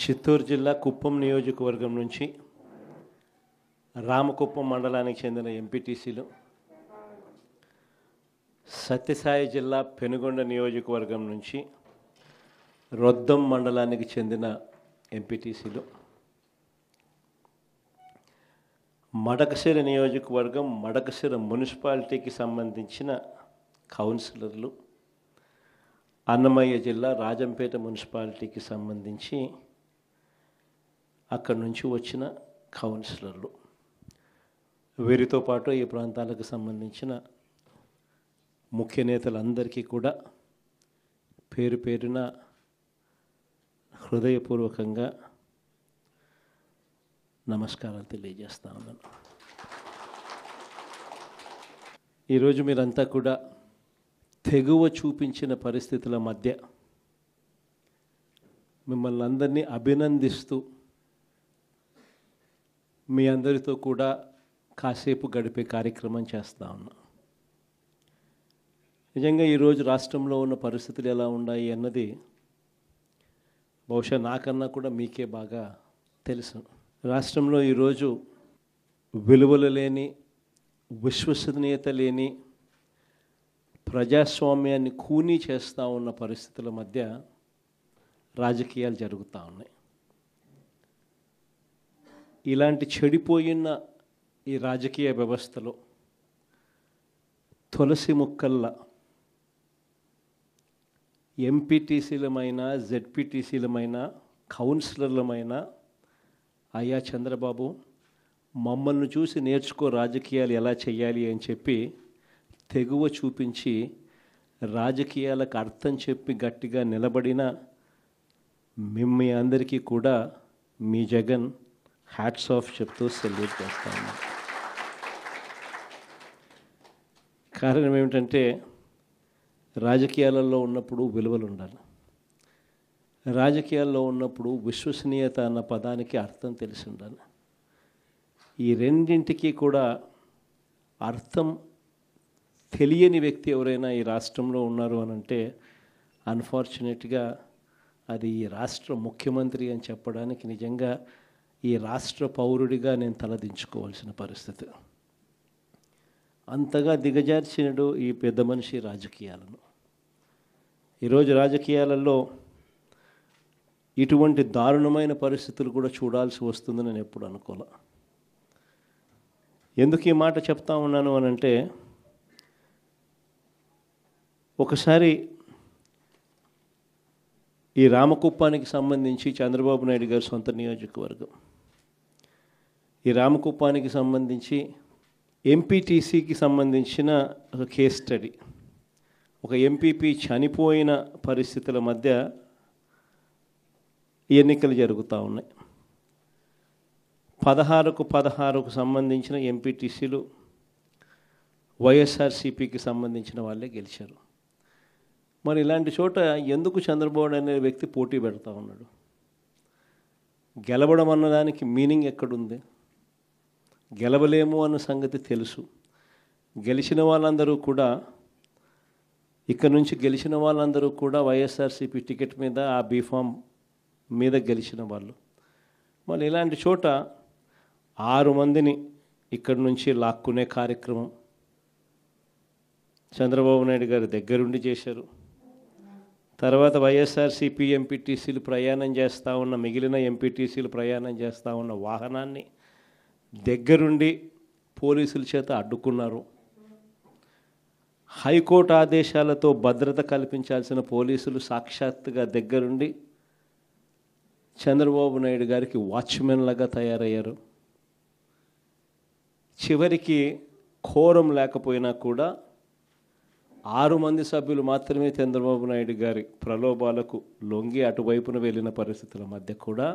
చిత్తూరు జిల్లా కుప్పం నియోజకవర్గం నుంచి రామకుప్పం మండలానికి చెందిన ఎంపీటీసీలు, సత్యసాయి జిల్లా పెనుగొండ నియోజకవర్గం నుంచి రొద్దం మండలానికి చెందిన ఎంపీటీసీలు, మడకశిర నియోజకవర్గం మడకశిర మున్సిపాలిటీకి సంబంధించిన కౌన్సిలర్లు, అన్నమయ్య జిల్లా రాజంపేట మున్సిపాలిటీకి సంబంధించి అక్కడి నుంచి వచ్చిన కౌన్సిలర్లు, వీరితో పాటు ఈ ప్రాంతాలకు సంబంధించిన ముఖ్య నేతలందరికీ కూడా పేరు పేరున హృదయపూర్వకంగా నమస్కారాలు తెలియజేస్తా ఉన్నాను. ఈరోజు మీరంతా కూడా తెగువ చూపించిన పరిస్థితుల మధ్య మిమ్మల్ని అందరినీ అభినందిస్తూ మీ అందరితో కూడా కాసేపు గడిపే కార్యక్రమం చేస్తూ ఉన్నాం. నిజంగా ఈరోజు రాష్ట్రంలో ఉన్న పరిస్థితులు ఎలా ఉన్నాయి అన్నది బహుశా నాకన్నా కూడా మీకే బాగా తెలుసు. రాష్ట్రంలో ఈరోజు విలువలు లేని, విశ్వసనీయత లేని, ప్రజాస్వామ్యాన్ని కూనీ చేస్తూ ఉన్న పరిస్థితుల మధ్య రాజకీయాలు జరుగుతూ ఉన్నాయి. ఇలాంటి చెడిపోయిన ఈ రాజకీయ వ్యవస్థలో తులసి ముక్కల్లా ఎంపీటీసీలమైన, జెడ్పీటీసీలమైన, కౌన్సిలర్లమైన అయ్యా చంద్రబాబు మమ్మల్ని చూసి నేర్చుకో రాజకీయాలు ఎలా చేయాలి అని చెప్పి తెగువ చూపించి రాజకీయాలకు అర్థం చెప్పి గట్టిగా నిలబడిన మీ అందరికీ కూడా మీ జగన్ హ్యాట్స్ ఆఫ్ చెప్తూ సెల్యూట్ చేస్తా ఉన్నాను. కారణం ఏమిటంటే రాజకీయాలలో ఉన్నప్పుడు విలువలు ఉండాలి. రాజకీయాల్లో ఉన్నప్పుడు విశ్వసనీయత అన్న పదానికి అర్థం తెలిసి ఉండాలి. ఈ రెండింటికి కూడా అర్థం తెలియని వ్యక్తి ఎవరైనా ఈ రాష్ట్రంలో ఉన్నారు అని అంటే అన్ఫార్చునేట్గా అది ఈ రాష్ట్ర ముఖ్యమంత్రి అని చెప్పడానికి నిజంగా ఈ రాష్ట్ర పౌరుడిగా నేను తలదించుకోవాల్సిన పరిస్థితి. అంతగా దిగజార్చినడు ఈ పెద్ద మనిషి రాజకీయాలను. ఈరోజు రాజకీయాలలో ఇటువంటి దారుణమైన పరిస్థితులు కూడా చూడాల్సి వస్తుందని నేను ఎప్పుడు అనుకోలే. ఎందుకు ఈ మాట చెప్తా ఉన్నాను అని అంటే, ఒకసారి ఈ రామకుప్పానికి సంబంధించి చంద్రబాబు నాయుడు గారి సొంత నియోజకవర్గం, ఈ రామకుప్పానికి సంబంధించి ఎంపీటీసీకి సంబంధించిన ఒక కేస్ స్టడీ, ఒక ఎంపీపీ చనిపోయిన పరిస్థితుల మధ్య ఎన్నికలు జరుగుతూ ఉన్నాయి. 16కు సంబంధించిన ఎంపీటీసీలు వైఎస్ఆర్సీపీకి సంబంధించిన వాళ్ళే గెలిచారు. మరి ఇలాంటి చోట ఎందుకు చంద్రబాబు అనే వ్యక్తి పోటీ పెడతా ఉన్నాడు? గెలవడం అన్నదానికి మీనింగ్ ఎక్కడుంది? గెలవలేము అన్న సంగతి తెలుసు. గెలిచిన వాళ్ళందరూ కూడా, ఇక్కడ నుంచి గెలిచిన వాళ్ళందరూ కూడా వైఎస్ఆర్సీపీ టికెట్ మీద, ఆ బీఫామ్ మీద గెలిచిన వాళ్ళు. మరి ఇలాంటి చోట 6 మందిని ఇక్కడి నుంచి లాక్కునే కార్యక్రమం చంద్రబాబు నాయుడు గారి దగ్గరుండి చేశారు. తర్వాత వైఎస్ఆర్సీపీ ఎంపీటీసీలు ప్రయాణం చేస్తూ ఉన్న, మిగిలిన ఎంపీటీసీలు ప్రయాణం చేస్తూ ఉన్న వాహనాన్ని దగ్గరుండి పోలీసుల చేత అడ్డుకున్నారు. హైకోర్టు ఆదేశాలతో భద్రత కల్పించాల్సిన పోలీసులు సాక్షాత్తుగా దగ్గరుండి చంద్రబాబు నాయుడు గారికి వాచ్మెన్ లాగా తయారయ్యారు. చివరికి కోరం లేకపోయినా కూడా 6 మంది సభ్యులు మాత్రమే చంద్రబాబు నాయుడు గారి ప్రలోభాలకు లొంగి అటువైపున వెళ్ళిన పరిస్థితుల మధ్య కూడా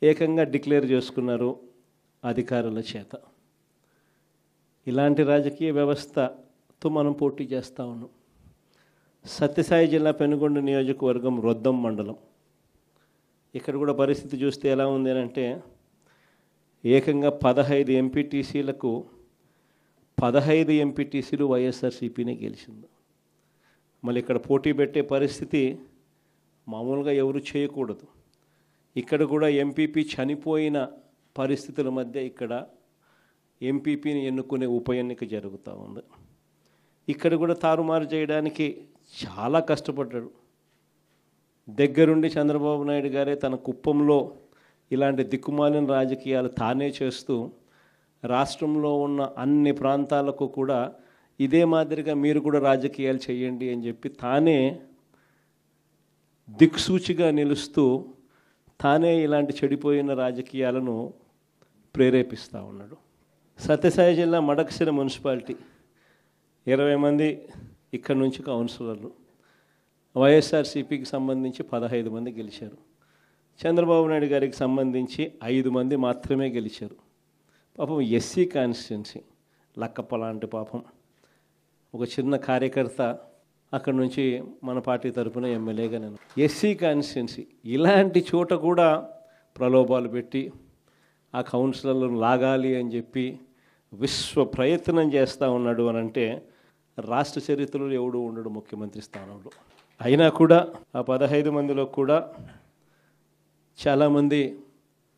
ఏకంగా డిక్లేర్ చేసుకున్నారు అధికారుల చేత. ఇలాంటి రాజకీయ వ్యవస్థతో మనం పోటీ చేస్తూ ఉన్నాం. సత్యసాయి జిల్లా పెనుగొండ నియోజకవర్గం రొద్దం మండలం, ఇక్కడ కూడా పరిస్థితి చూస్తే ఎలా ఉంది అని అంటే, ఏకంగా 15 ఎంపీటీసీలకు 15 ఎంపీటీసీలు వైఎస్ఆర్సీపీనే గెలిచింది. మళ్ళీ ఇక్కడ పోటీ పెట్టే పరిస్థితి మామూలుగా ఎవరు చేయకూడదు. ఇక్కడ కూడా ఎంపీపీ చనిపోయిన పరిస్థితుల మధ్య ఇక్కడ ఎంపీపీని ఎన్నుకునే ఉప ఎన్నిక జరుగుతూ ఉంది. ఇక్కడ కూడా తారుమారు చేయడానికి చాలా కష్టపడ్డాడు. దగ్గరుండి చంద్రబాబు నాయుడు గారే తన కుప్పంలో ఇలాంటి దిక్కుమాలిన రాజకీయాలు తానే చేస్తూ రాష్ట్రంలో ఉన్న అన్ని ప్రాంతాలకు కూడా ఇదే మాదిరిగా మీరు కూడా రాజకీయాలు చేయండి అని చెప్పి తానే దిక్సూచిగా నిలుస్తూ తానే ఇలాంటి చెడిపోయిన రాజకీయాలను ప్రేరేపిస్తూ ఉన్నాడు. సత్యసాయి జిల్లా మడకశిర మున్సిపాలిటీ 20 మంది ఇక్కడ నుంచి కౌన్సిలర్లు, వైఎస్ఆర్సీపీకి సంబంధించి 15 మంది గెలిచారు. చంద్రబాబు నాయుడు గారికి సంబంధించి 5 మంది మాత్రమే గెలిచారు. పాపం ఎస్సీ కాన్స్టిట్యున్సీ లక్కప్ప లాంటి పాపం ఒక చిన్న కార్యకర్త అక్కడ నుంచి మన పార్టీ తరఫున ఎమ్మెల్యేగా నేను ఎస్సీ కాన్స్టిట్యున్సీ ఇలాంటి చోట కూడా ప్రలోభాలు పెట్టి ఆ కౌన్సిలర్లను లాగాలి అని చెప్పి విశ్వ ప్రయత్నం చేస్తూ ఉన్నాడు అని అంటే రాష్ట్ర చరిత్రలో ఎవడు ఉండడు ముఖ్యమంత్రి స్థానంలో. అయినా కూడా ఆ 15 మందిలో కూడా చాలామంది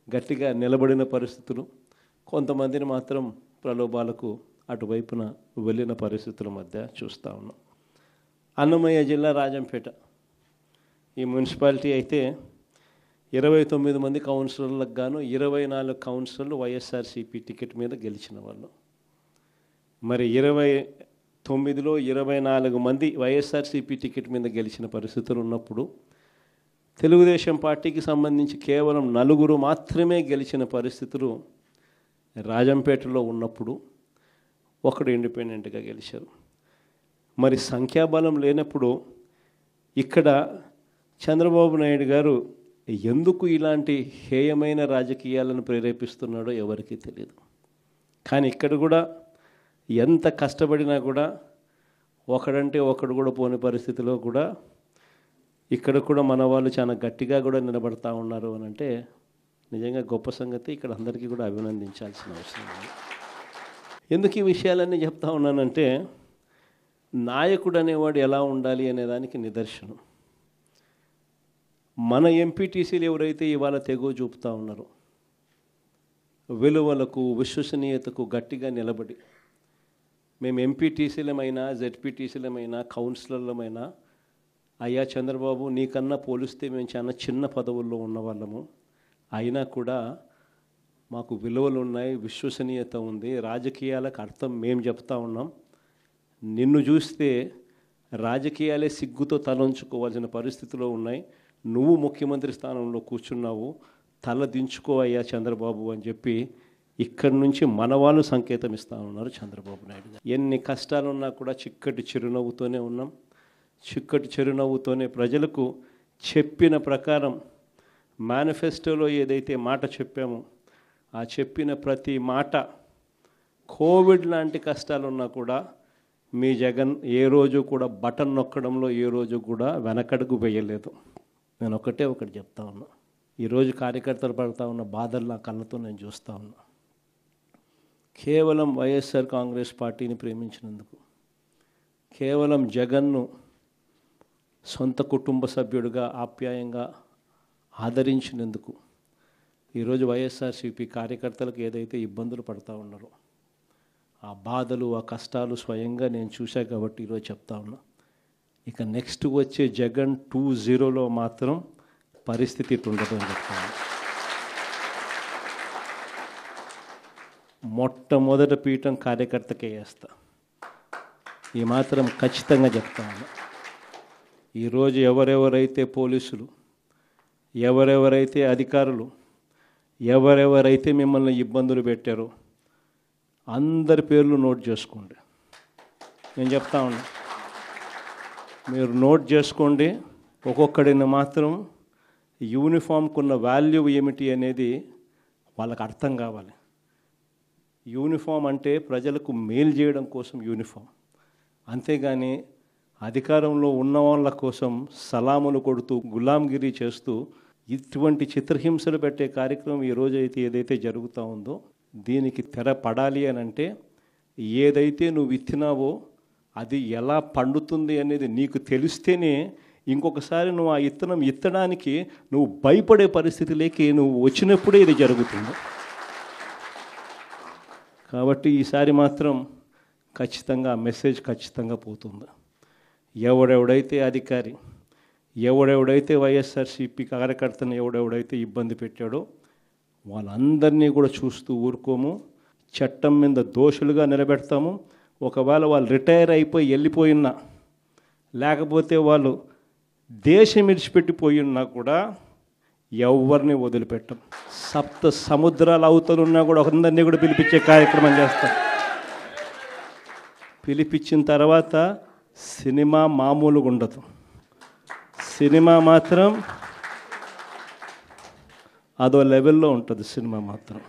గట్టిగా నిలబడిన పరిస్థితులు, కొంతమందిని మాత్రం ప్రలోభాలకు అటువైపున వెళ్ళిన పరిస్థితుల మధ్య చూస్తూ ఉన్నాం. అన్నమయ్య జిల్లా రాజంపేట ఈ మున్సిపాలిటీ అయితే 29 మంది కౌన్సిలర్లకు గాను 24 కౌన్సిలర్లు వైఎస్ఆర్సీపీ టికెట్ మీద గెలిచిన వాళ్ళు. మరి 29లో 24 మంది వైఎస్ఆర్సీపీ టికెట్ మీద గెలిచిన పరిస్థితులు ఉన్నప్పుడు తెలుగుదేశం పార్టీకి సంబంధించి కేవలం 4 మాత్రమే గెలిచిన పరిస్థితులు రాజంపేటలో ఉన్నప్పుడు ఒకడు ఇండిపెండెంట్గా గెలిచారు. మరి సంఖ్యాబలం లేనప్పుడు ఇక్కడ చంద్రబాబు నాయుడు గారు ఎందుకు ఇలాంటి హేయమైన రాజకీయాలను ప్రేరేపిస్తున్నాడో ఎవరికీ తెలియదు. కానీ ఇక్కడ కూడా ఎంత కష్టపడినా కూడా ఒకడంటే ఒకడు కూడా పోని పరిస్థితిలో కూడా ఇక్కడ కూడా మన వాళ్ళు చాలా గట్టిగా కూడా నిలబడతా ఉన్నారు అని అంటే నిజంగా గొప్ప సంగతి. ఇక్కడ అందరికీ కూడా అభినందించాల్సిన అవసరం ఉంది. ఎందుకు ఈ విషయాలన్నీ చెప్తా ఉన్నానంటే నాయకుడు అనేవాడు ఎలా ఉండాలి అనేదానికి నిదర్శనం. మన ఎంపీటీసీలు ఎవరైతే ఇవాళ తెగో చూపుతూ ఉన్నారో విలువలకు విశ్వసనీయతకు గట్టిగా నిలబడి మేము ఎంపీటీసీలమైనా జెడ్పీటీసీలమైనా కౌన్సిలర్లమైనా అయ్యా చంద్రబాబు నీకన్నా పోలిస్తే మేము చాలా చిన్న పదవుల్లో ఉన్నవాళ్ళము, అయినా కూడా మాకు విలువలు ఉన్నాయి, విశ్వసనీయత ఉంది, రాజకీయాలకు అర్థం మేము చెప్తా ఉన్నాం, నిన్ను చూస్తే రాజకీయాలే సిగ్గుతో తలంచుకోవాల్సిన పరిస్థితిలో ఉన్నాయి, నువ్వు ముఖ్యమంత్రి స్థానంలో కూర్చున్నావు, తల దించుకో అయ్యా చంద్రబాబు అని చెప్పి ఇక్కడి నుంచి మన వాళ్ళు సంకేతం ఇస్తూ ఉన్నారు చంద్రబాబు నాయుడు గారు. ఎన్ని కష్టాలున్నా కూడా చిక్కటి చిరునవ్వుతోనే ఉన్నాం. చిక్కటి చిరునవ్వుతోనే ప్రజలకు చెప్పిన ప్రకారం మేనిఫెస్టోలో ఏదైతే మాట చెప్పామో ఆ చెప్పిన ప్రతి మాట కోవిడ్ లాంటి కష్టాలున్నా కూడా మీ జగన్ ఏ రోజు కూడా బటన్ నొక్కడంలో ఏ రోజు కూడా వెనకడుగు వేయలేదు. నేను ఒకటి చెప్తా ఉన్నా. ఈరోజు కార్యకర్తలు పడుతూ ఉన్న బాధలు నా కళ్ళతో నేను చూస్తూ ఉన్నా. కేవలం వైఎస్ఆర్ కాంగ్రెస్ పార్టీని ప్రేమించినందుకు, కేవలం జగన్ను సొంత కుటుంబ సభ్యుడిగా ఆప్యాయంగా ఆదరించినందుకు ఈరోజు వైఎస్ఆర్సీపీ కార్యకర్తలకు ఏదైతే ఇబ్బందులు పడుతూ ఉన్నారో ఆ బాధలు ఆ కష్టాలు స్వయంగా నేను చూశా కాబట్టి ఈరోజు చెప్తా ఉన్నా. ఇక నెక్స్ట్ వచ్చే జగన్ 2.0లో మాత్రం పరిస్థితి ఇటు ఉండదు అని చెప్తాను. మొట్టమొదటి పీఠం కార్యకర్తకే వేస్తా, ఈ మాత్రం ఖచ్చితంగా చెప్తాను. ఈరోజు ఎవరెవరైతే పోలీసులు, ఎవరెవరైతే అధికారులు, ఎవరెవరైతే మిమ్మల్ని ఇబ్బందులు పెట్టారో అందరి పేర్లు నోట్ చేసుకోండి. నేను చెప్తా ఉన్నా, మీరు నోట్ చేసుకోండి. ఒక్కొక్కడిని మాత్రం యూనిఫామ్కు ఉన్న వాల్యూ ఏమిటి అనేది వాళ్ళకి అర్థం కావాలి. యూనిఫామ్ అంటే ప్రజలకు మేలు చేయడం కోసం యూనిఫామ్, అంతేగాని అధికారంలో ఉన్న వాళ్ళ కోసం సలాములు కొడుతూ గులాంగిరి చేస్తూ ఇటువంటి చిత్రహింసలు పెట్టే కార్యక్రమం ఈరోజు అయితే ఏదైతే జరుగుతూ ఉందో దీనికి తెర పడాలి అని అంటే ఏదైతే నువ్వు విత్తినావో అది ఎలా పండుతుంది అనేది నీకు తెలిస్తేనే ఇంకొకసారి నువ్వు ఆ విత్తనం ఎత్తడానికి నువ్వు భయపడే పరిస్థితిలోకి నువ్వు వచ్చినప్పుడే ఇది జరుగుతుంది. కాబట్టి ఈసారి మాత్రం ఖచ్చితంగా మెసేజ్ ఖచ్చితంగా పోతుంది. ఎవడెవడైతే అధికారి, ఎవడెవడైతే వైఎస్ఆర్సీపీ కార్యకర్తను ఎవడెవడైతే ఇబ్బంది పెట్టాడో వాళ్ళందరినీ కూడా చూస్తూ ఊరుకోము. చట్టం మీద దోషులుగా నిలబెడతాము. ఒకవేళ వాళ్ళు రిటైర్ అయిపోయి వెళ్ళిపోయినా, లేకపోతే వాళ్ళు దేశం విడిచిపెట్టిపోయి ఉన్నా కూడా ఎవరిని వదిలిపెట్టం. సప్త సముద్రాల అవతలున్నా కూడా అందరినీ కూడా పిలిపించే కార్యక్రమం చేస్తాం. పిలిపించిన తర్వాత సినిమా మామూలుగా ఉండదు. సినిమా మాత్రం అదో లెవెల్లో ఉంటుంది. సినిమా మాత్రం